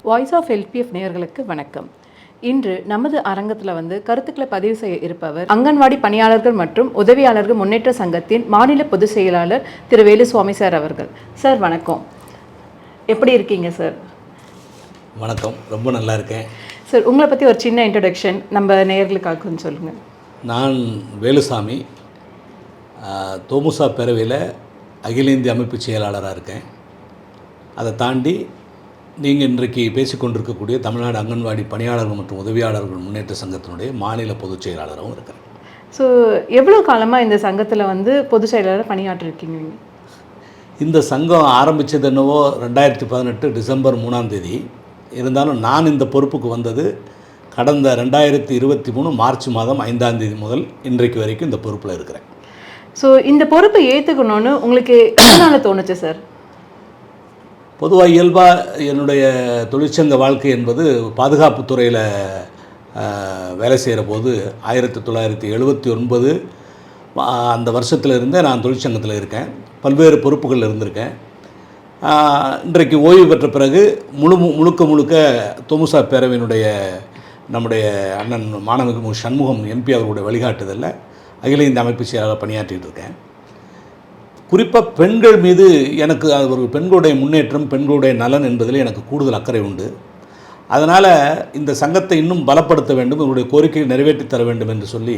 Voice of LPF நேயர்களுக்கு வணக்கம். இன்று நமது அரங்கத்தில் கருத்துக்களை பதிவு செய்ய இருப்பவர் அங்கன்வாடி பணியாளர்கள் மற்றும் உதவியாளர்கள் முன்னேற்ற சங்கத்தின் மாநில பொதுச் செயலாளர் திரு வேலுசுவாமி சார் அவர்கள். சார் வணக்கம், எப்படி இருக்கீங்க சார்? வணக்கம், ரொம்ப நல்லா இருக்கேன் சார். உங்களை பற்றி ஒரு சின்ன இன்ட்ரடக்ஷன் நம்ம நேயர்களுக்காக கொஞ்சம் சொல்லுங்கள். நான் வேலுசாமி, தோமுசா பேரவையில் அகில இந்திய அமைப்பு செயலாளராக இருக்கேன். அதை தாண்டி நீங்கள் இன்றைக்கு பேசிக்கொண்டிருக்கக்கூடிய தமிழ்நாடு அங்கன்வாடி பணியாளர்கள் மற்றும் உதவியாளர்கள் முன்னேற்ற சங்கத்தினுடைய மாநில பொதுச் செயலாளராகவும் இருக்கிறேன். ஸோ எவ்வளோ காலமாக இந்த சங்கத்தில் பொதுச் செயலாளர் பணியாற்றிருக்கீங்க? இந்த சங்கம் ஆரம்பித்தது என்னவோ 2018 டிசம்பர் 3ஆம் தேதி. இருந்தாலும் நான் இந்த பொறுப்புக்கு வந்தது கடந்த 2023 மார்ச் மாதம் 5ஆம் தேதி முதல் இன்றைக்கு வரைக்கும் இந்த பொறுப்பில் இருக்கிறேன். ஸோ இந்த பொறுப்பை ஏற்றுக்கணும்னு உங்களுக்கு எதனால் தோணுச்சு சார்? பொதுவாக இயல்பாக என்னுடைய தொழிற்சங்க வாழ்க்கை என்பது பாதுகாப்பு துறையில் வேலை செய்கிற போது 1979 அந்த வருஷத்துலேருந்தே நான் தொழிற்சங்கத்தில் இருக்கேன். பல்வேறு பொறுப்புகளில் இருந்திருக்கேன். இன்றைக்கு ஓய்வு பெற்ற பிறகு முழுக்க தோமுசா பேரவையினுடைய நம்முடைய அண்ணன் மாணவ சண்முகம் எம்பி அவர்களுடைய வழிகாட்டுதலில் அகில இந்திய அமைப்பு செயலாளர் பணியாற்றிகிட்டு இருக்கேன். குறிப்பாக பெண்கள் மீது எனக்கு ஒரு பெண்களுடைய முன்னேற்றம், பெண்களுடைய நலன் என்பதில் எனக்கு கூடுதல் அக்கறை உண்டு. அதனால் இந்த சங்கத்தை இன்னும் பலப்படுத்த வேண்டும், என்னுடைய கோரிக்கையை நிறைவேற்றி தர வேண்டும் என்று சொல்லி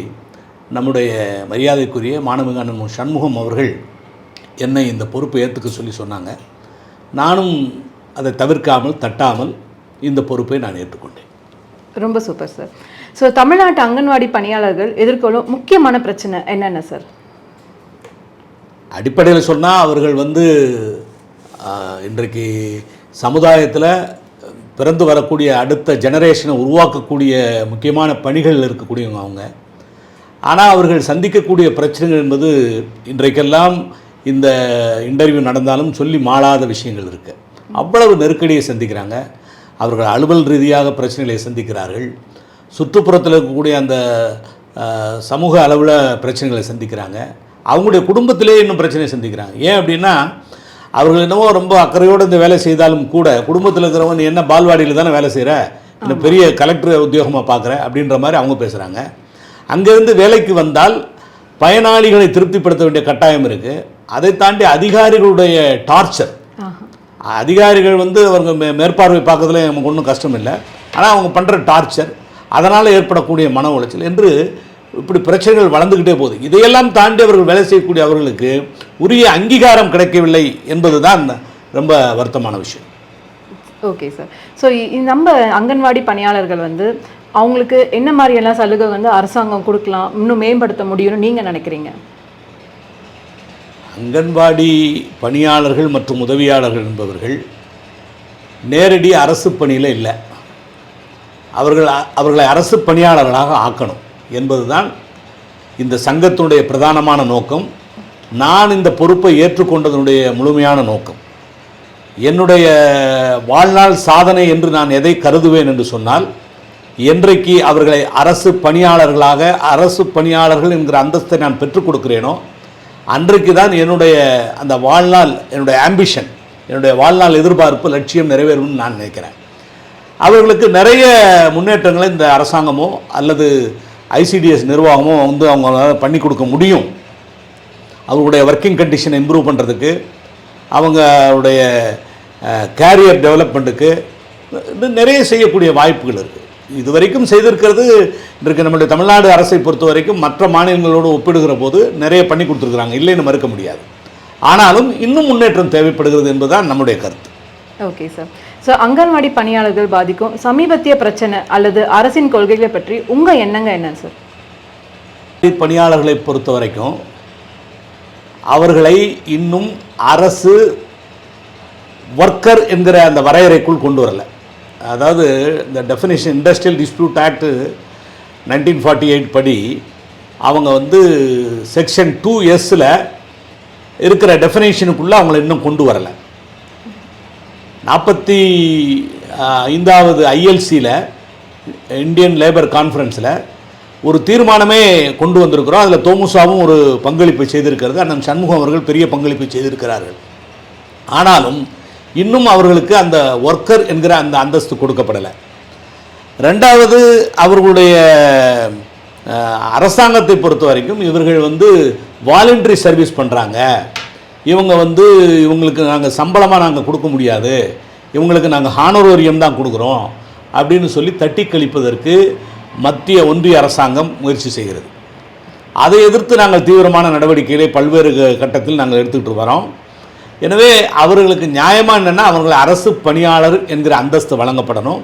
நம்முடைய மரியாதைக்குரிய மாணவ அண்ணன் சண்முகம் அவர்கள் என்னை இந்த பொறுப்பை ஏற்றுக்க சொல்லி சொன்னாங்க. நானும் அதை தவிர்க்காமல் தட்டாமல் இந்த பொறுப்பை நான் ஏற்றுக்கொண்டேன். ரொம்ப சூப்பர் சார். ஸோ தமிழ்நாட்டு அங்கன்வாடி பணியாளர்கள் எதிர்கொள்ளும் முக்கியமான பிரச்சனை என்னென்ன சார்? அடிப்படையில் சொன்னால் அவர்கள் இன்றைக்கு சமுதாயத்தில் பிறந்து வரக்கூடிய அடுத்த ஜெனரேஷனை உருவாக்கக்கூடிய முக்கியமான பணிகளில் இருக்கக்கூடியவங்க அவங்க. ஆனால் அவர்கள் சந்திக்கக்கூடிய பிரச்சனைகள் என்பது இன்றைக்கெல்லாம் இந்த இன்டர்வியூ நடந்தாலும் சொல்லி மாளாத விஷயங்கள் இருக்குது. அவ்வளவு நெருக்கடியை சந்திக்கிறாங்க. அவர்கள் அலுவல் ரீதியாக பிரச்சனைகளை சந்திக்கிறார்கள். சுற்றுப்புறத்தில் இருக்கக்கூடிய அந்த சமூக அளவில் பிரச்சனைகளை சந்திக்கிறாங்க. அவங்களுடைய குடும்பத்திலே இன்னும் பிரச்சனையை சந்திக்கிறாங்க. ஏன் அப்படின்னா, அவர்கள் என்னவோ ரொம்ப அக்கறையோடு இந்த வேலை செய்தாலும் கூட குடும்பத்தில் இருக்கிறவங்க நீ என்ன பால்வாடியில் தானே வேலை செய்கிற, இன்னும் பெரிய கலெக்டர் உத்தியோகமாக பார்க்குற அப்படின்ற மாதிரி அவங்க பேசுகிறாங்க. அங்கேருந்து வேலைக்கு வந்தால் பயனாளிகளை திருப்திப்படுத்த வேண்டிய கட்டாயம் இருக்குது. அதை தாண்டி அதிகாரிகளுடைய டார்ச்சர். அதிகாரிகள் அவங்க மேற்பார்வை பார்க்கறதுல நமக்கு ஒன்றும் கஷ்டம் இல்லை. ஆனால் அவங்க பண்ணுற டார்ச்சர், அதனால் ஏற்படக்கூடிய மன உளைச்சல் என்று இப்படி பிரச்சனைகள் வளர்ந்துக்கிட்டே போகுது. இதையெல்லாம் தாண்டி அவர்கள் வேலை செய்யக்கூடிய அவர்களுக்கு உரிய அங்கீகாரம் கிடைக்கவில்லை என்பது தான் ரொம்ப வருத்தமான விஷயம். Okay sir. ஸோ நம்ம அங்கன்வாடி பணியாளர்கள் அவங்களுக்கு என்ன மாதிரியெல்லாம் சலுகை அரசாங்கம் கொடுக்கலாம், இன்னும் மேம்படுத்த முடியும்னு நீங்கள் நினைக்கிறீங்க? அங்கன்வாடி பணியாளர்கள் மற்றும் உதவியாளர்கள் என்பவர்கள் நேரடி அரசு பணியில் இல்லை. அவர்களை அரசு பணியாளர்களாக ஆக்கணும் என்பதுதான் இந்த சங்கத்தினுடைய பிரதானமான நோக்கம். நான் இந்த பொறுப்பை ஏற்றுக்கொண்டதனுடைய முழுமையான நோக்கம். என்னுடைய வாழ்நாள் சாதனை என்று நான் எதை கருதுவேன் என்று சொன்னால், என்றைக்கு அவர்களை அரசு பணியாளர்களாக, அரசு பணியாளர்கள் என்கிற அந்தஸ்தை நான் பெற்றுக் கொடுக்கிறேனோ அன்றைக்கு தான் என்னுடைய அந்த வாழ்நாள், என்னுடைய ஆம்பிஷன், என்னுடைய வாழ்நாள் எதிர்பார்ப்பு, லட்சியம் நிறைவேறும்னு நான் நினைக்கிறேன். அவர்களுக்கு நிறைய முன்னேற்றங்களை இந்த அரசாங்கமோ அல்லது ஐசிடிஎஸ் நிர்வாகமோ அவங்களால பண்ணி கொடுக்க முடியும். அவங்களுடைய ஒர்க்கிங் கண்டிஷனை இம்ப்ரூவ் பண்ணுறதுக்கு, அவங்களுடைய கேரியர் டெவலப்மெண்ட்டுக்கு நிறைய செய்யக்கூடிய வாய்ப்புகள் இருக்குது. இது வரைக்கும் செய்திருக்கிறது இன்றைக்கு நம்முடைய தமிழ்நாடு அரசை பொறுத்த வரைக்கும் மற்ற மாநிலங்களோடு ஒப்பிடுகிற போது நிறைய பண்ணி கொடுத்துருக்குறாங்க, இல்லைன்னு மறுக்க முடியாது. ஆனாலும் இன்னும் முன்னேற்றம் தேவைப்படுகிறது என்பதுதான் நம்முடைய கருத்து. Okay sir. ஸோ அங்கன்வாடி பணியாளர்கள் பாதிக்கும் சமீபத்திய பிரச்சனை அல்லது அரசின் கொள்கைகளை பற்றி உங்கள் எண்ணங்க என்ன சார்? பணியாளர்களை பொறுத்த வரைக்கும் அவர்களை இன்னும் அரசு ஒர்க்கர் என்கிற அந்த வரையறைக்குள் கொண்டு வரல. அதாவது இந்த டெஃபினேஷன் இண்டஸ்ட்ரியல் டிஸ்பியூட் ஆக்ட் 1948 படி அவங்க செக்ஷன் 2S இருக்கிற டெஃபினேஷனுக்குள்ளே அவங்கள இன்னும் கொண்டு வரலை. 45வது ILCயில் இந்தியன் லேபர் கான்ஃபரன்ஸில் ஒரு தீர்மானமே கொண்டு வந்திருக்கிறோம். அதில் தோமுசாவும் ஒரு பங்களிப்பை செய்திருக்கிறது, அண்ணன் சண்முகம் அவர்கள் பெரிய பங்களிப்பை செய்திருக்கிறார்கள். ஆனாலும் இன்னும் அவர்களுக்கு அந்த ஒர்க்கர் என்கிற அந்த அந்தஸ்து கொடுக்கப்படலை. ரெண்டாவது, அவர்களுடைய அரசாங்கத்தை பொறுத்த வரைக்கும் இவர்கள் வந்து வாலண்டரி சர்வீஸ் பண்ணுறாங்க, இவங்களுக்கு நாங்கள் சம்பளமாக நாங்கள் கொடுக்க முடியாது, இவங்களுக்கு நாங்கள் ஹானரோரியம் தான் கொடுக்குறோம் அப்படின்னு சொல்லி தட்டி கழிப்பதற்கு மத்திய ஒன்றிய அரசாங்கம் முயற்சி செய்கிறது. அதை எதிர்த்து நாங்கள் தீவிரமான நடவடிக்கைகளை பல்வேறு கட்டத்தில் நாங்கள் எடுத்துக்கிட்டு வரோம். எனவே அவர்களுக்கு நியாயமாக என்னென்னா, அவர்கள் அரசு பணியாளர் என்கிற அந்தஸ்து வழங்கப்படணும்.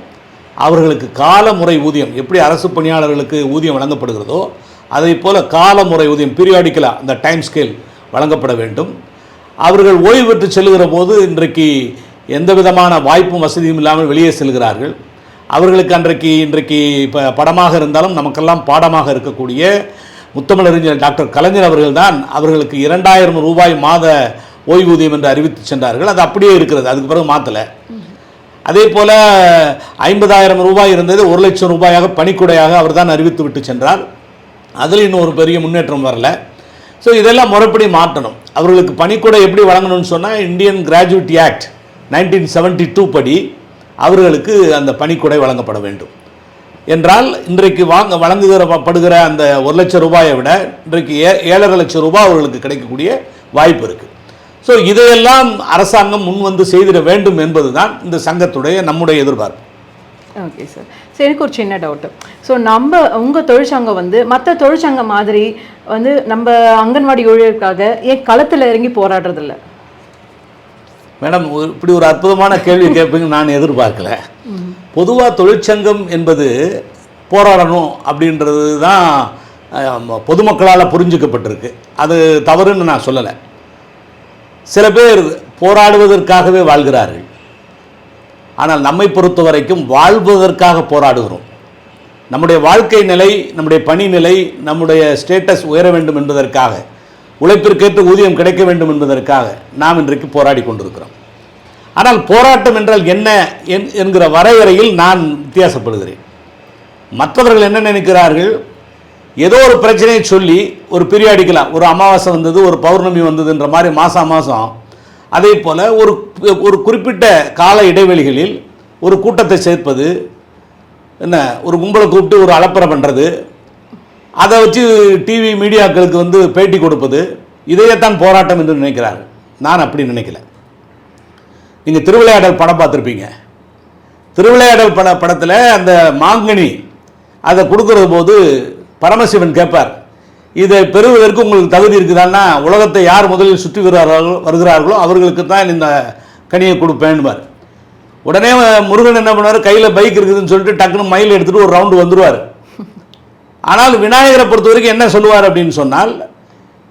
அவர்களுக்கு காலமுறை ஊதியம், எப்படி அரசு பணியாளர்களுக்கு ஊதியம் வழங்கப்படுகிறதோ அதை போல் காலமுறை ஊதியம் பீரியாடிக்கலாக அந்த டைம் ஸ்கேல் வழங்கப்பட வேண்டும். அவர்கள் ஓய்வு பெற்று செல்கிற போது இன்றைக்கு எந்த விதமான வாய்ப்பும் வசதியும் இல்லாமல் வெளியே செல்கிறார்கள். அவர்களுக்கு இன்றைக்கு இப்போ படமாக இருந்தாலும் நமக்கெல்லாம் பாடமாக இருக்கக்கூடிய முத்தமிழறிஞர் டாக்டர் கலைஞர் அவர்கள்தான் அவர்களுக்கு 2000 ரூபாய் மாத ஓய்வூதியம் என்று அறிவித்து சென்றார்கள். அது அப்படியே இருக்கிறது, அதுக்கு பிறகு மாற்றலை. அதே போல் 50,000 ரூபாய் இருந்தது 1 லட்சம் ரூபாயாக பணிக்குடையாக அவர் தான் அறிவித்து விட்டு சென்றார். அதில் இன்னும் ஒரு பெரிய முன்னேற்றம் வரல. ஸோ இதெல்லாம் முறைப்படி மாற்றணும். அவர்களுக்கு பணிக்குடை எப்படி வழங்கணும்னு சொன்னால், இந்தியன் கிராஜுவிட்டி ஆக்ட் 1972 படி அவர்களுக்கு அந்த பணிக்குடை வழங்கப்பட வேண்டும் என்றால், இன்றைக்கு வழங்குகிறப்படுகிற அந்த 1 லட்சம் ரூபாயை விட இன்றைக்கு 7.5 லட்சம் ரூபாய் அவர்களுக்கு கிடைக்கக்கூடிய வாய்ப்பு இருக்குது. ஸோ இதையெல்லாம் அரசாங்கம் முன் வந்து செய்திட வேண்டும் என்பது தான் இந்த சங்கத்துடைய நம்முடைய எதிர்பார்ப்பு. Okay sir. சரி, எனக்கு ஒரு சின்ன டவுட்டு. ஸோ உங்கள் தொழிற்சங்கம் வந்து மற்ற தொழிற்சங்கம் மாதிரி வந்து நம்ம அங்கன்வாடி ஊழியருக்காக ஏன் களத்தில் இறங்கி போராடுறதில்ல? மேடம், இப்படி ஒரு அற்புதமான கேள்வி கேட்பீங்க நான் எதிர்பார்க்கல. பொதுவாக தொழிற்சங்கம் என்பது போராடணும் அப்படின்றது தான் பொதுமக்களால் புரிஞ்சுக்கப்பட்டிருக்கு. அது தவறுன்னு நான் சொல்லலை. சில பேர் போராடுவதற்காகவே வாழ்கிறார்கள். ஆனால் நம்மை பொறுத்த வரைக்கும் வாழ்வதற்காக போராடுகிறோம். நம்முடைய வாழ்க்கை நிலை, நம்முடைய பணி நிலை, நம்முடைய ஸ்டேட்டஸ் உயர வேண்டும் என்பதற்காக, உழைப்பிற்கேற்ற ஊதியம் கிடைக்க வேண்டும் என்பதற்காக நாம் இன்றைக்கு போராடி கொண்டிருக்கிறோம். ஆனால் போராட்டம் என்றால் என்ன என்கிற வரையறையில் நான் வித்தியாசப்படுகிறேன். மற்றவர்கள் என்ன நினைக்கிறார்கள், ஏதோ ஒரு பிரச்சனையை சொல்லி ஒரு பீரியாடிக்கலாம், ஒரு அமாவாசை வந்தது, ஒரு பௌர்ணமி வந்ததுன்ற மாதிரி மாதம் அதே போல் ஒரு குறிப்பிட்ட கால இடைவெளிகளில் ஒரு கூட்டத்தை சேர்ப்பது, என்ன ஒரு கும்பலை கூப்பிட்டு ஒரு அலப்பறை பண்ணுறது, அதை வச்சு டிவி மீடியாக்களுக்கு பேட்டி கொடுப்பது, இதையத்தான் போராட்டம் என்று நினைக்கிறார்கள். நான் அப்படி நினைக்கல. நீங்கள் திருவிளையாடல் படம் பார்த்துருப்பீங்க. திருவிளையாடல் படத்தில் அந்த மாங்கனி அதை கொடுக்குற போது பரமசிவன் கேட்பார், இதை பெறுவதற்கு உங்களுக்கு தகுதி இருக்குதான்னா, உலகத்தை யார் முதலில் சுற்றி வருகிறார்களோ அவர்களுக்கு தான் இந்த கனியை கொடுப்பேன்பார். உடனே முருகன் என்ன பண்ணுவார், கையில் பைக் இருக்குதுன்னு சொல்லிட்டு டக்குன்னு மயில் எடுத்துகிட்டு ஒரு ரவுண்டு வந்துடுவார். ஆனால் விநாயகரை பொறுத்த வரைக்கும் என்ன சொல்லுவார் அப்படின்னு சொன்னால்,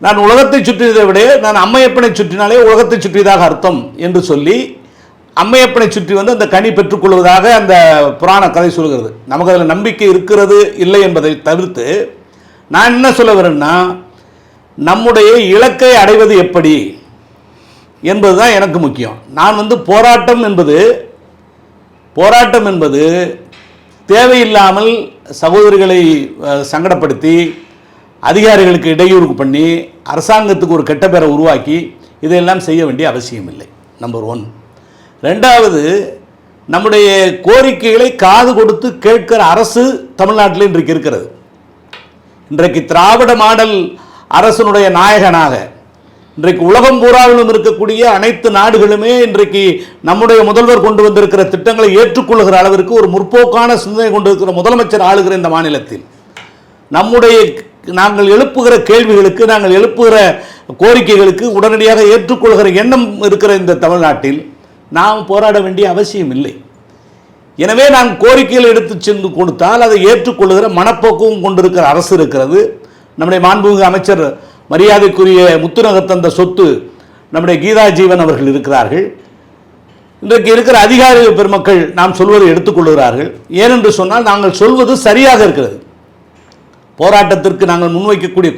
நான் உலகத்தை சுற்றியதை விட நான் அம்மையப்பனை சுற்றினாலே உலகத்தை சுற்றியதாக அர்த்தம் என்று சொல்லி அம்மையப்பனை சுற்றி அந்த கனி பெற்றுக்கொள்வதாக அந்த புராண கதை சொல்கிறது. நமக்கு அதில் நம்பிக்கை இருக்கிறது இல்லை என்பதை தவிர்த்து நான் என்ன சொல்ல வரேன்னா, நம்முடைய இலக்கை அடைவது எப்படி என்பதுதான் எனக்கு முக்கியம். நான் போராட்டம் என்பது தேவையில்லாமல் சகோதரிகளை சங்கடப்படுத்தி, அதிகாரிகளுக்கு இடையூறு பண்ணி, அரசாங்கத்துக்கு ஒரு கெட்ட பேரை உருவாக்கி இதையெல்லாம் செய்ய வேண்டிய அவசியம் இல்லை. நம்பர் 1. ரெண்டாவது, நம்முடைய கோரிக்கைகளை காது கொடுத்து கேட்கிற அரசு தமிழ்நாட்டில் இன்றைக்கு இருக்கிறது. இன்றைக்கு திராவிட மாடல் அரசனுடைய நாயகனாக இன்றைக்கு உலகம் பூராவிலும் இருக்கக்கூடிய அனைத்து நாடுகளுமே இன்றைக்கு நம்முடைய முதல்வர் கொண்டு வந்திருக்கிற திட்டங்களை ஏற்றுக்கொள்கிற அளவிற்கு ஒரு முற்போக்கான சிந்தனை கொண்டிருக்கிற முதலமைச்சர் ஆளுகிற இந்த மாநிலத்தில் நாங்கள் எழுப்புகிற கேள்விகளுக்கு, நாங்கள் எழுப்புகிற கோரிக்கைகளுக்கு உடனடியாக ஏற்றுக்கொள்கிற எண்ணம் இருக்கிற இந்த தமிழ்நாட்டில் நாம் போராட வேண்டிய அவசியம் இல்லை. எனவே நான் கோரிக்கைகள் எடுத்து சென்று கொடுத்தால் அதை ஏற்றுக்கொள்கிற மனப்போக்கும் கொண்டிருக்கிற அரசு இருக்கிறது. நம்முடைய மாண்புமிகு அமைச்சர் மரியாதைக்குரிய முத்துநகத்தந்த சொத்து நம்முடைய கீதா ஜீவன் அவர்கள் இருக்கிறார்கள். இன்றைக்கு இருக்கிற அதிகாரி பெருமக்கள் நாம் சொல்வதை எடுத்துக்கொள்கிறார்கள். ஏனென்று சொன்னால் நாங்கள் சொல்வது சரியாக இருக்கிறது. போராட்டத்திற்கு நாங்கள் முன்வைக்கக்கூடிய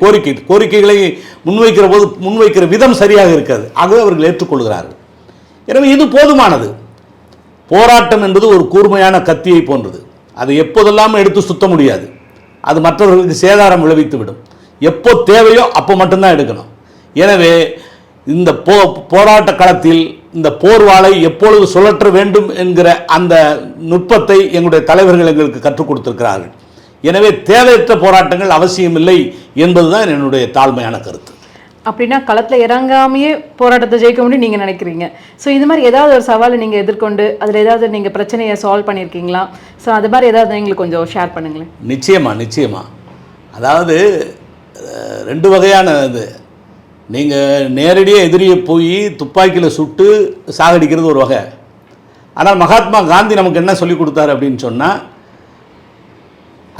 கோரிக்கைகளை முன்வைக்கிற போது முன்வைக்கிற விதம் சரியாக இருக்கிறது. ஆகவே அவர்கள் ஏற்றுக்கொள்கிறார்கள். எனவே இது போதுமானது. போராட்டம் என்பது ஒரு கூர்மையான கத்தியை போன்றது. அதை எப்போதெல்லாம் எடுத்து சுத்த முடியாது. அது மற்றவர்களுக்கு சேதாரம் விளைவித்துவிடும். எப்போ தேவையோ அப்போ மட்டும்தான் எடுக்கணும். எனவே இந்த போராட்ட களத்தில் இந்த போர்வாளை எப்பொழுது சுழற்ற வேண்டும் என்கிற அந்த நுட்பத்தை எங்களுடைய தலைவர்கள் எங்களுக்கு கற்றுக் கொடுத்திருக்கிறார்கள். எனவே தேவையற்ற போராட்டங்கள் அவசியமில்லை என்பதுதான் என்னுடைய தாழ்மையான கருத்து. அப்படின்னா களத்தில் இறங்காமையே போராட்டத்தை ஜெயிக்க முடியும் நீங்கள் நினைக்கிறீங்க. ஸோ இது மாதிரி ஏதாவது ஒரு சவாலை நீங்கள் எதிர்கொண்டு அதில் ஏதாவது நீங்கள் பிரச்சனையை சால்வ் பண்ணியிருக்கீங்களா? ஸோ அது மாதிரி ஏதாவது எங்களுக்கு கொஞ்சம் ஷேர் பண்ணுங்களேன். நிச்சயமாக. அதாவது 2 வகையான இது. நீங்கள் நேரடியாக எதிரியை போய் துப்பாக்கியில் சுட்டு சாகடிக்கிறது ஒரு வகை. ஆனால் மகாத்மா காந்தி நமக்கு என்ன சொல்லிக் கொடுத்தார் அப்படின்னு சொன்னால்,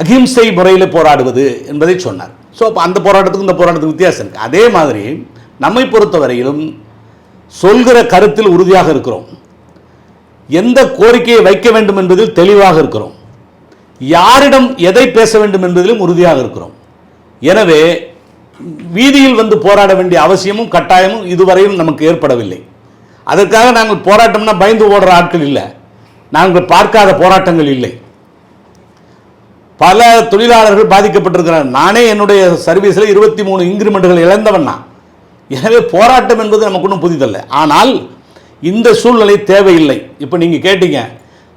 அகிம்சை முறையில் போராடுவது என்பதை சொன்னார். ஸோ அப்போ அந்த போராட்டத்துக்கும் இந்த போராட்டத்துக்கு வித்தியாசம் இருக்குது. அதே மாதிரி நம்மை பொறுத்தவரையிலும் சொல்கிற கருத்தில் உறுதியாக இருக்கிறோம். எந்த கோரிக்கையை வைக்க வேண்டும் என்பதில் தெளிவாக இருக்கிறோம். யாரிடம் எதை பேச வேண்டும் என்பதிலும் உறுதியாக இருக்கிறோம். எனவே வீதியில் வந்து போராட வேண்டிய அவசியமும் கட்டாயமும் இதுவரையும் நமக்கு ஏற்படவில்லை. அதற்காக நாங்கள் போராட்டம்னா பயந்து ஓடுற ஆட்கள் இல்லை. நாங்கள் பார்க்காத போராட்டங்கள் இல்லை. பல தொழிலாளர்கள் பாதிக்கப்பட்டிருக்கிறார். நானே என்னுடைய சர்வீஸில் 23 இன்கிரிமெண்ட்டுகள் இழந்தவன் நான். எனவே போராட்டம் என்பது நமக்கு ஒன்றும் புதிதல்ல. ஆனால் இந்த சூழ்நிலை தேவையில்லை. இப்போ நீங்கள் கேட்டீங்க,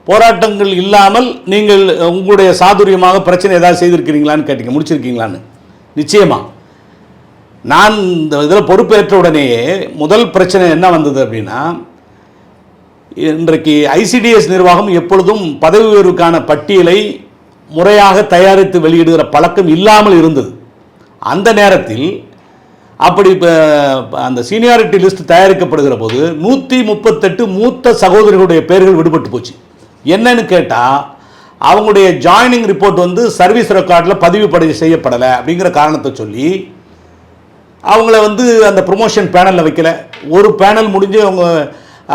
போராட்டங்கள் இல்லாமல் நீங்கள் உங்களுடைய சாதுரியமாக பிரச்சனை ஏதாவது செய்திருக்கிறீங்களான்னு கேட்டீங்க, முடிச்சிருக்கீங்களான்னு. நிச்சயமாக நான் இந்த இதில் பொறுப்பேற்ற உடனேயே முதல் பிரச்சனை என்ன வந்தது அப்படின்னா, இன்றைக்கு ஐசிடிஎஸ் நிர்வாகம் எப்பொழுதும் பதவி உயர்வுக்கான பட்டியலை முறையாக தயாரித்து வெளியிடுகிற பழக்கம் இல்லாமல் இருந்தது. அந்த நேரத்தில் அப்படி அந்த சீனியாரிட்டி லிஸ்ட் தயாரிக்கப்படுகிற போது 138 மூத்த சகோதரிகளுடைய பெயர்கள் விடுபட்டு போச்சு. என்னன்னு கேட்டால், அவங்களுடைய ஜாயினிங் ரிப்போர்ட் வந்து சர்வீஸ் ரெக்கார்டில் பதிவு செய்யப்படலை அப்படிங்கிற காரணத்தை சொல்லி அவங்கள வந்து அந்த ப்ரொமோஷன் பேனலில் வைக்கல. ஒரு பேனல் முடிஞ்சு அவங்க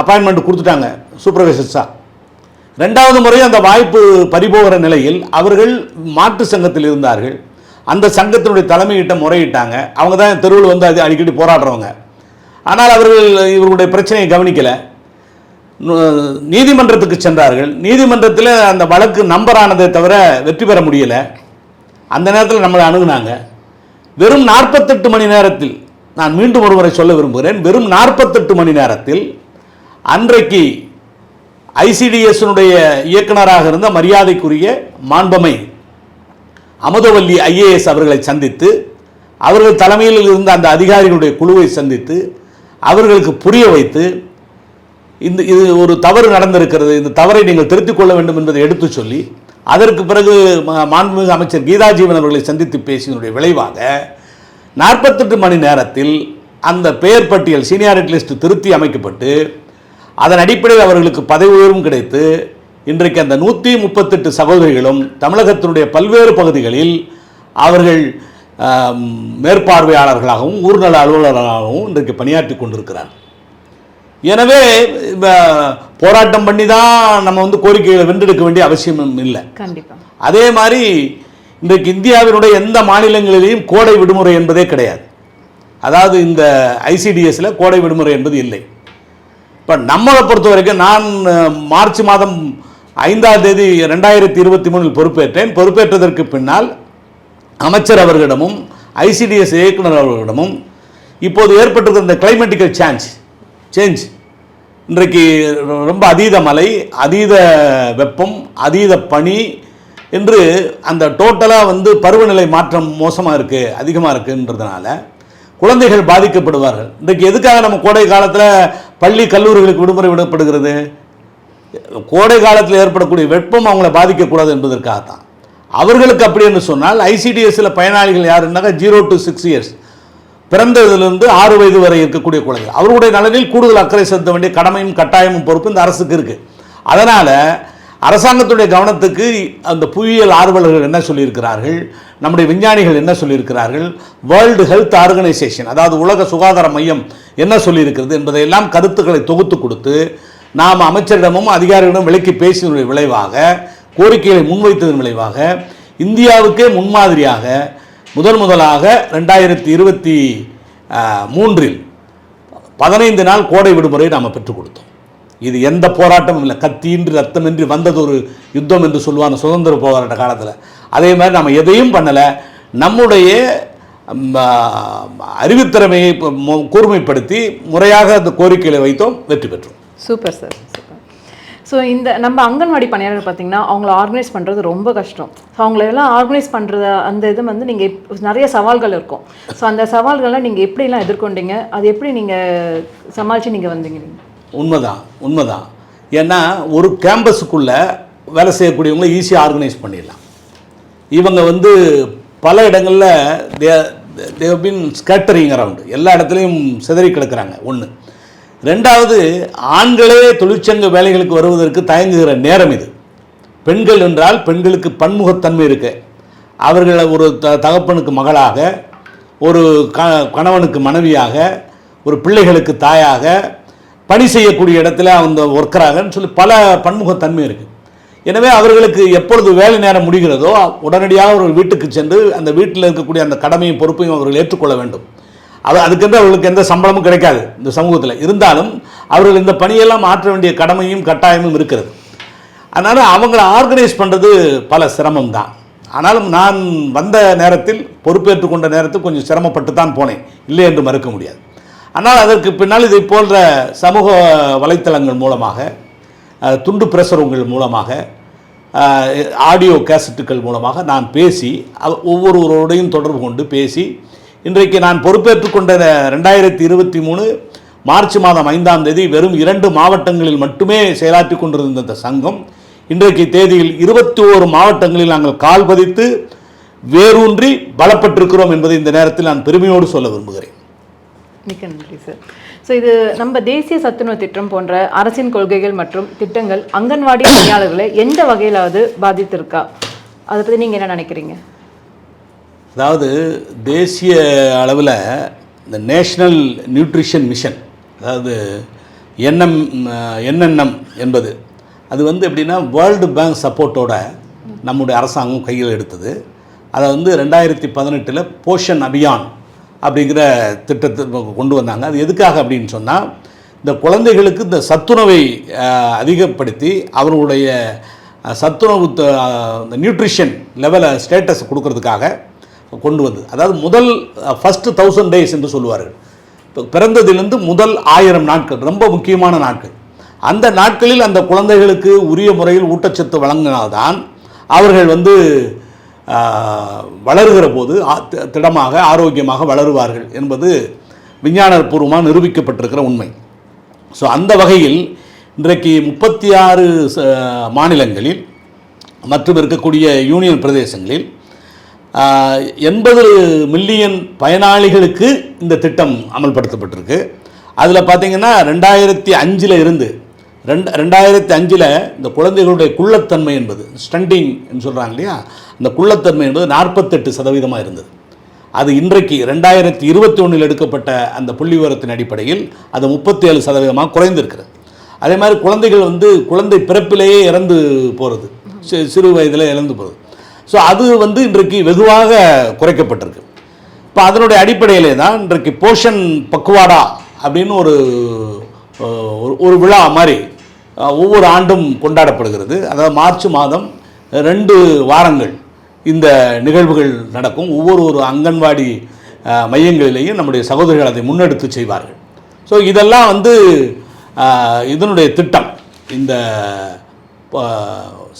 அப்பாயின்மெண்ட் கொடுத்துட்டாங்க சூப்பர்வைசர்ஸாக. 2வது முறை அந்த வாய்ப்பு பறிபோகிற நிலையில் அவர்கள் மாட்டு சங்கத்தில் இருந்தார்கள். அந்த சங்கத்தினுடைய தலைமையிட்ட முறையிட்டாங்க. அவங்க தான் தெருவில் வந்து அது அடிக்கடி போராடுறவங்க. ஆனால் அவர்கள் இவர்களுடைய பிரச்சனையை கவனிக்கலை. நீதிமன்றத்துக்கு சென்றார்கள். நீதிமன்றத்தில் அந்த வழக்கு நம்பர் ஆனதை தவிர வெற்றி பெற முடியலை. அந்த நேரத்தில் நம்மளை அணுகுனாங்க. வெறும் 48 மணி நேரத்தில், நான் மீண்டும் ஒருமுறை சொல்ல விரும்புகிறேன், வெறும் 48 மணி நேரத்தில் அன்றைக்கு ஐசிடிஎஸ்னுடைய இயக்குநராக இருந்த மரியாதைக்குரிய மாண்பமை அமுதவல்லி IAS அவர்களை சந்தித்து, அவர்கள் தலைமையில் இருந்த அந்த அதிகாரிகளுடைய குழுவை சந்தித்து அவர்களுக்கு புரிய வைத்து, இது ஒரு தவறு நடந்திருக்கிறது, இந்த தவறை நீங்கள் திருத்திக் கொள்ள வேண்டும் என்பதை எடுத்து சொல்லி, அதற்கு பிறகு மாண்புமிகு அமைச்சர் கீதாஜீவன் அவர்களை சந்தித்து பேசியதனுடைய விளைவாக 48 மணி நேரத்தில் அந்த பெயர் பட்டியல் சீனியாரிட்டி லிஸ்ட் திருத்தி அமைக்கப்பட்டு, அதன் அடிப்படையில் அவர்களுக்கு பதவி உயர்வும் கிடைத்து, இன்றைக்கு அந்த 138 சகோதரிகளும் தமிழகத்தினுடைய பல்வேறு பகுதிகளில் அவர்கள் மேற்பார்வையாளர்களாகவும் ஊர்நல அலுவலர்களாகவும் இன்றைக்கு பணியாற்றி கொண்டிருக்கிறார். எனவே போராட்டம் பண்ணி தான் நம்ம வந்து கோரிக்கைகளை வென்றெடுக்க வேண்டிய அவசியம் இல்லை. கண்டிப்பாக. அதே மாதிரி இன்றைக்கு இந்தியாவினுடைய எந்த மாநிலங்களிலேயும் கோடை விடுமுறை என்பதே கிடையாது. அதாவது இந்த ஐசிடிஎஸில் கோடை விடுமுறை என்பது இல்லை. இப்போ நம்மளை பொறுத்த வரைக்கும் நான் மார்ச் மாதம் 5ஆம் தேதி 2023 பொறுப்பேற்றேன். பொறுப்பேற்றதற்கு பின்னால் அமைச்சர் அவர்களிடமும் ஐசிடிஎஸ் இயக்குனர் அவர்களிடமும் இப்போது ஏற்பட்டிருக்கிற இந்த கிளைமேட்டிக்கல் சேஞ்ச், இன்றைக்கு ரொம்ப அதீத மழை, அதீத வெப்பம், அதீத பனி என்று அந்த டோட்டலாக வந்து பருவநிலை மாற்றம் மோசமாக இருக்குது, அதிகமாக இருக்குன்றதுனால குழந்தைகள் பாதிக்கப்படுவார்கள். இன்றைக்கு எதுக்காக நம்ம கோடை காலத்தில் பள்ளி கல்லூரிகளுக்கு விடுமுறை விடப்படுகிறது? கோடை காலத்தில் ஏற்படக்கூடிய வெப்பம் அவங்கள பாதிக்கக்கூடாது என்பதற்காகத்தான். அவர்களுக்கு அப்படி என்று சொன்னால் ஐசிடிஎஸ்ஸில் பயனாளிகள் யாருன்னாக்கா 0 to 6 years, பிறந்ததிலிருந்து 6 வயது வரை இருக்கக்கூடிய குழந்தைகள். அவர்களுடைய நலனில் கூடுதல் அக்கறை செலுத்த வேண்டிய கடமையும் கட்டாயமும் பொறுப்பு இந்த அரசுக்கு இருக்குது. அதனால் அரசாங்கத்துடைய கவனத்துக்கு அந்த புவியியல் ஆர்வலர்கள் என்ன சொல்லியிருக்கிறார்கள், நம்முடைய விஞ்ஞானிகள் என்ன சொல்லியிருக்கிறார்கள், வேர்ல்டு ஹெல்த் ஆர்கனைசேஷன் அதாவது உலக சுகாதார மையம் என்ன சொல்லியிருக்கிறது என்பதையெல்லாம் கருத்துக்களை தொகுத்து கொடுத்து நாம் அமைச்சரிடமும் அதிகாரிகளிடம் விளக்கி பேசியதனுடைய விளைவாக, கோரிக்கைகளை முன்வைத்ததன் விளைவாக இந்தியாவுக்கே முன்மாதிரியாக முதலாக 2023 15 நாள் கோடை விடுமுறை நாம் பெற்றுக் கொடுத்தோம். இது எந்த போராட்டமும் இல்லை, கத்தியின்றி ரத்தமின்றி வந்தது ஒரு யுத்தம் என்று சொல்லுவாங்க சுதந்திர போராட்ட காலத்தில். அதே மாதிரி நம்ம எதையும் பண்ணலை. நம்முடைய அறிவுத்திறமையை கூர்மைப்படுத்தி முறையாக அந்த கோரிக்கைகளை வைத்தோம், வெற்றி பெற்றோம். Super sir, super. ஸோ இந்த நம்ம அங்கன்வாடி பணியாளர்கள் பார்த்தீங்கன்னா அவங்கள ஆர்கனைஸ் பண்ணுறது ரொம்ப கஷ்டம். ஸோ அவங்களெல்லாம் ஆர்கனைஸ் பண்ணுறது அந்த இது வந்து நீங்கள் நிறைய சவால்கள் இருக்கும். ஸோ அந்த சவால்களை நீங்கள் எப்படிலாம் எதிர்கொண்டீங்க, அது எப்படி நீங்கள் சமாளித்து நீங்கள் வந்தீங்க? உண்மைதான். ஏன்னா ஒரு கேம்பஸுக்குள்ளே வேலை செய்யக்கூடியவங்களை ஈஸியாக ஆர்கனைஸ் பண்ணிடலாம். இவங்க வந்து பல இடங்களில் தேவ் பின் ஸ்கேட்டரிங் அரவுண்டு, எல்லா இடத்துலையும் சிதறி கிடக்கிறாங்க. ஒன்று. ரெண்டாவது, ஆண்களே தொழிற்சங்க வேலைகளுக்கு வருவதற்கு தயங்குகிற நேரம் இது. பெண்கள் என்றால் பெண்களுக்கு பன்முகத்தன்மை இருக்கு. அவர்கள் ஒரு தகப்பனுக்கு மகளாக, ஒரு கணவனுக்கு மனைவியாக, ஒரு பிள்ளைகளுக்கு தாயாக, பணி செய்யக்கூடிய இடத்துல அவங்க ஒர்க்கராகன்னு சொல்லி பல பன்முகத்தன்மை இருக்குது. எனவே அவர்களுக்கு எப்பொழுது வேலை நேரம் முடிகிறதோ உடனடியாக ஒரு வீட்டுக்கு சென்று அந்த வீட்டில் இருக்கக்கூடிய அந்த கடமையும் பொறுப்பையும் அவர்கள் ஏற்றுக்கொள்ள வேண்டும். அதுக்கென்று அவர்களுக்கு எந்த சம்பளமும் கிடைக்காது இந்த சமூகத்தில். இருந்தாலும் அவர்கள் இந்த பணியெல்லாம் ஆற்ற வேண்டிய கடமையும் கட்டாயமும் இருக்கிறது. அதனால் அவங்கள ஆர்கனைஸ் பண்ணுறது பல சிரமம் தான். ஆனாலும் நான் வந்த நேரத்தில், பொறுப்பேற்று கொண்ட நேரத்தில் கொஞ்சம் சிரமப்பட்டு தான் போனேன், இல்லை என்று மறுக்க முடியாது. ஆனால் அதற்கு பின்னால் இதை போன்ற சமூக வலைத்தளங்கள் மூலமாக, துண்டு பிரசுரங்கள் மூலமாக, ஆடியோ கேசட்டுகள் மூலமாக நான் பேசி ஒவ்வொருவரோடையும் தொடர்பு கொண்டு பேசி, இன்றைக்கு நான் பொறுப்பேற்று கொண்ட 2023 மார்ச் மாதம் 5ஆம் தேதி வெறும் 2 மாவட்டங்களில் மட்டுமே செயலாற்றி கொண்டிருந்த இந்த சங்கம் இன்றைக்கு தேதியில் 21 மாவட்டங்களில் நாங்கள் கால் பதித்து வேரூன்றி பலப்பட்டிருக்கிறோம் என்பதை இந்த நேரத்தில் நான் பெருமையோடு சொல்ல விரும்புகிறேன். மிக்க நன்றி சார். ஸோ இது நம்ம தேசிய சத்துணவு திட்டம் போன்ற அரசின் கொள்கைகள் மற்றும் திட்டங்கள் அங்கன்வாடி பணியாளர்களை எந்த வகையிலாவது பாதித்திருக்கா? அதை பற்றி நீங்கள் என்ன நினைக்கிறீங்க? அதாவது தேசிய அளவில் இந்த நேஷ்னல் நியூட்ரிஷன் மிஷன், அதாவது என்என்எம் என்பது, அது வந்து எப்படின்னா வேர்ல்டு பேங்க் சப்போர்ட்டோட நம்முடைய அரசாங்கம் கையில் எடுத்தது. அதை வந்து 2018 போஷன் அபியான் அப்படிங்கிற திட்டத்தை கொண்டு வந்தாங்க. அது எதுக்காக அப்படின்னு சொன்னால், இந்த குழந்தைகளுக்கு இந்த சத்துணவை அதிகப்படுத்தி அவர்களுடைய சத்துணவு நியூட்ரிஷன் லெவலை ஸ்டேட்டஸ் கொடுக்கறதுக்காக கொண்டு வந்தது. அதாவது ஃபஸ்ட்டு 1000 days என்று சொல்லுவார்கள். இப்போ பிறந்ததிலிருந்து முதல் 1000 நாட்கள் ரொம்ப முக்கியமான நாட்கள். அந்த நாட்களில் அந்த குழந்தைகளுக்கு உரிய முறையில் ஊட்டச்சத்து வழங்கினால்தான் அவர்கள் வந்து வளருகிற போது திடமாக ஆரோக்கியமாக வளருவார்கள் என்பது விஞ்ஞானபூர்வமாக நிரூபிக்கப்பட்டிருக்கிற உண்மை. ஸோ அந்த வகையில் இன்றைக்கு 36 மாநிலங்களில் மற்றும் இருக்கக்கூடிய யூனியன் பிரதேசங்களில் 80 மில்லியன் பயனாளிகளுக்கு இந்த திட்டம் அமல்படுத்தப்பட்டிருக்கு. அதில் பார்த்திங்கன்னா 2005 இருந்து 2005 இந்த குழந்தைகளுடைய குள்ளத்தன்மை என்பது ஸ்டண்டிங் என்று சொல்கிறாங்க இல்லையா, அந்த குள்ளத்தன்மை என்பது 48% இருந்தது. அது இன்றைக்கு 2021 எடுக்கப்பட்ட அந்த புள்ளி விவரத்தின் அடிப்படையில் அது 37% குறைந்திருக்கிறது. அதே மாதிரி குழந்தைகள் வந்து குழந்தை பிறப்பிலேயே இறந்து போகிறது, சிறு வயதில் இறந்து போகிறது. ஸோ அது வந்து இன்றைக்கு வெகுவாக குறைக்கப்பட்டிருக்கு. இப்போ அதனுடைய அடிப்படையிலே தான் இன்றைக்கு போஷன் பக்குவாடா அப்படின்னு ஒரு விழா மாதிரி ஒவ்வொரு ஆண்டும் கொண்டாடப்படுகிறது. அதாவது மார்ச் மாதம் 2 வாரங்கள் இந்த நிகழ்வுகள் நடக்கும். ஒவ்வொரு அங்கன்வாடி மையங்களிலேயும் நம்முடைய சகோதரிகள் அதை முன்னெடுத்து செய்வார்கள். ஸோ இதெல்லாம் வந்து இதனுடைய திட்டம், இந்த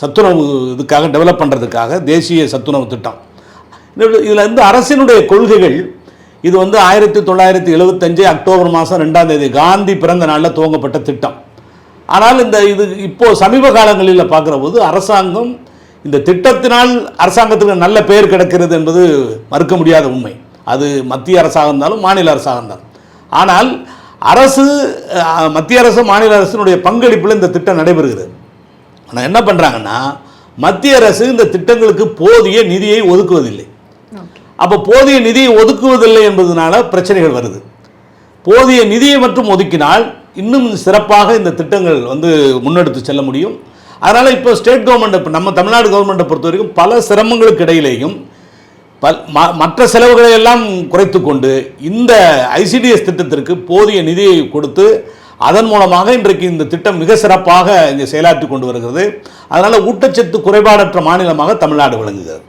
சத்துணவு இதுக்காக டெவலப் பண்ணுறதுக்காக தேசிய சத்துணவு திட்டம். இதில் வந்து அரசினுடைய கொள்கைகள், இது வந்து 1975 அக்டோபர் மாதம் 2ஆம் தேதி காந்தி பிறந்த நாளில் துவங்கப்பட்ட திட்டம். ஆனால் இது இப்போது சமீப காலங்களில் பார்க்குற போது அரசாங்கம் இந்த திட்டத்தினால் அரசாங்கத்துக்கு நல்ல பெயர் கிடைக்கிறது என்பது மறுக்க முடியாத உண்மை. அது மத்திய அரசாக இருந்தாலும் மாநில அரசாக இருந்தாலும். ஆனால் மத்திய அரசு மாநில அரசினுடைய பங்களிப்பில் இந்த திட்டம் நடைபெறுகிறது. ஆனால் என்ன பண்ணுறாங்கன்னா, மத்திய அரசு இந்த திட்டங்களுக்கு போதிய நிதியை ஒதுக்குவதில்லை. அப்போ போதிய நிதியை ஒதுக்குவதில்லை என்பதனால பிரச்சனைகள் வருது. போதிய நிதியை மட்டும் ஒதுக்கினால் இன்னும் சிறப்பாக இந்த திட்டங்கள் வந்து முன்னெடுத்து செல்ல முடியும். அதனால் இப்போ ஸ்டேட் கவர்மெண்ட், இப்போ நம்ம தமிழ்நாடு கவர்மெண்ட்டை பொறுத்த வரைக்கும் பல சிரமங்களுக்கு இடையிலேயும் மற்ற செலவுகளை எல்லாம் குறைத்து கொண்டு இந்த ஐசிடிஎஸ் திட்டத்திற்கு போதிய நிதியை கொடுத்து அதன் மூலமாக இன்றைக்கு இந்த திட்டம் மிக சிறப்பாக இங்கே செயலாற்றி கொண்டு வருகிறது. அதனால் ஊட்டச்சத்து குறைபாடற்ற மாநிலமாக தமிழ்நாடு விளங்குகிறது.